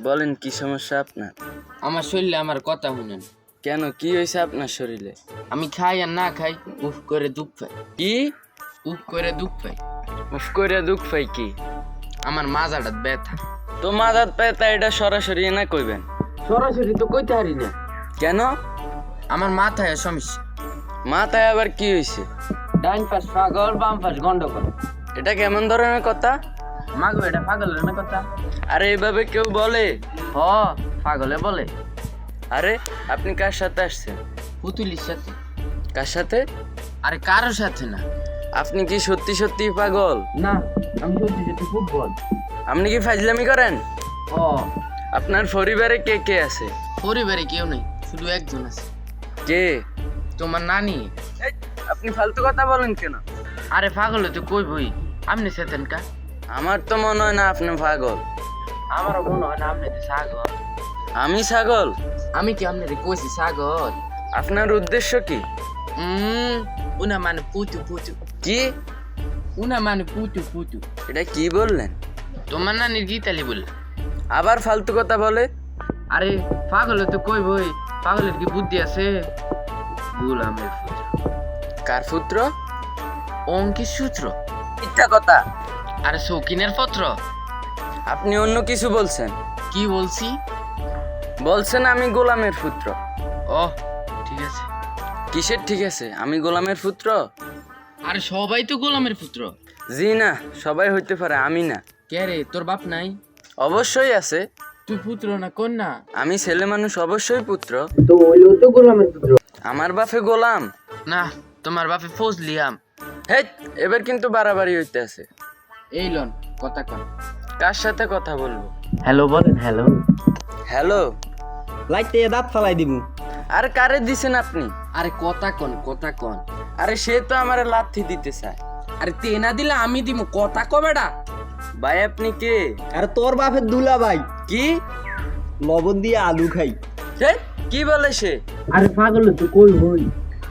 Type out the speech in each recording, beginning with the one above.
বলেন কি সমস্যা আপনার? আমার শরীরে আমার কথা শুনেন। কেন, কি হয়েছে আপনার শরীরে? আমি খাই আর না খাই উফ করে দুঃখ পাই। কি উফ করে দুঃখ পাই। উফ করে দুঃখ পাই কি? আমার মাজাটা ব্যথা। তো মাথার ব্যথা এটা সরাসরি না কইবেন? সরাসরি তো কইতে পারি না। কেন? আমার মাথায় সমস্যা। মাথায় আবার কি হয়েছে? ডাইন পাশ পাগল, বাম পাশ গন্ডগোল। এটা কেমন ধরনের কথা? মাগো এটা পাগলের না কথা? আরে এইভাবে কেউ বলে? হ, পাগলে বলে। আরে আপনি কার সাথে আসছেন? পুতুলির সাথে। কার সাথে? আরে কারোর সাথে না। আপনি কি সত্যি সত্যি পাগল? না, আমি সত্যি সত্যি ফুটবল। আপনি কি ফাজলামি করেন? ও, আপনার পরিবারে কে কে আছে? পরিবারে কেউ নেই, শুধু একজন আছে। কে? তোমার নানি। এই, আপনি ফালতু কথা বলেন কেন? আরে পাগল তো কই বই, আপনি সেতেন কা? আমার তো মনে হয় না আপনি পাগল। আমারও মনে হয় না আপনি তো ছাগল। আমি ছাগল? আমি কি আপনারে কইছি ছাগল? আপনার উদ্দেশ্য কি? উনা মানে পুতু পুতু। কি? উনা মানে পুতু পুতু। এটা কি বললেন? তোমার নানির গীতালি বলল। আবার ফালতু কথা বলে? আরে পাগল তো কই বই, পাগলের কি বুদ্ধি আছে? গোলামের পুত্র। কার পুত্র? অঙ্কিত সূত্র। মিথ্যা কথা। আরে শৌখিনের পত্র। আপনি অন্য কিছু বলছেন। কি বলছি? বলছেন আমি গোলামের পুত্র। ও ঠিক আছে। কিসের ঠিক আছে? আমি গোলামের পুত্র? আরে সবাই তো গোলামের পুত্র। জি না, সবাই হইতে পারে, আমি না। কে রে, তোর বাপ নাই? অবশ্যই আছে। তুই পুত্র না কন্যা? আমি ছেলে মানুষ, অবশ্যই পুত্র। তো হইলেও তো গোলামের পুত্র। আমার বাপে গোলাম? না, তোমার বাপে ফজলিয়াম। হেই, এবার কিন্তু বাড়াবাড়ি হইতে আছে। এই লন কথা কন। কার সাথে কথা বলবো? হ্যালো বলেন। হ্যালো। হ্যালো। লাইতে দাঁত ফালাই দিমু। আর কারে দিছেন আপনি? আরে কথা কন কথা কন। আরে সে তো আমারে লাথি দিতে চায়। আরে তে না দিলে আমি দিমু, কথা কবেডা? ভাই আপনি কে? আর তোর বাপের দুলা ভাই কি? লবণ দিয়ে আলু খাই। হেই, কি বলে সে? আরে পাগল তো কই হই।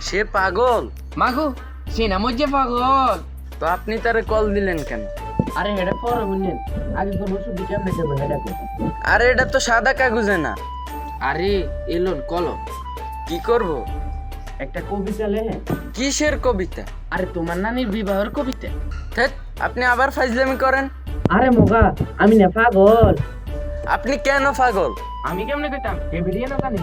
সে পাগল? মাগো সে না মজ্জে পাগল। তো আপনি তারে কল দিলেন কেন? আরে হেডা পরে বুঝলেন, আগে কোন ওষুধ দিতে আমরা কেন হেডা কো। আরে এটা তো সাদা কাগজে না। আরে এলন কলম। কি করব? একটা কবিতা লেখে। কিসের কবিতা? আরে তোমার নানির বিবাহের কবিতা। ধ্যাৎ, আপনি আবার ফাজলামি করেন। আরে মোগা আমি না পাগল। আপনি কেন পাগল? আমি কেমনে কইতাম, এ ভিডিও না জানি।